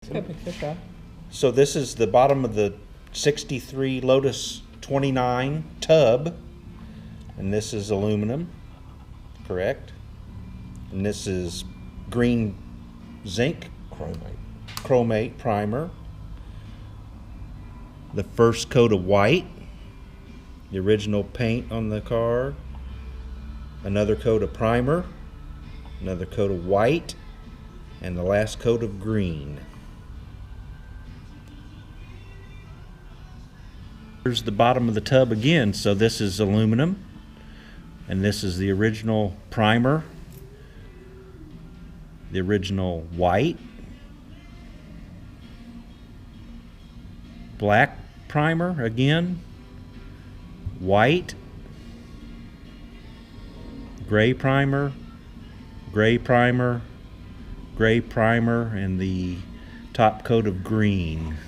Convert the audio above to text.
It's got a big fish rod. So this is the bottom of the 63 Lotus 29 tub, and this is aluminum, correct? And this is green zinc chromate primer. The first coat of white, the original paint on the car, another coat of primer, another coat of white, and the last coat of green. Here's the bottom of the tub again. So this is aluminum, and this is the original primer, the original white, black primer again, white, gray primer, gray primer, gray primer, and the top coat of green.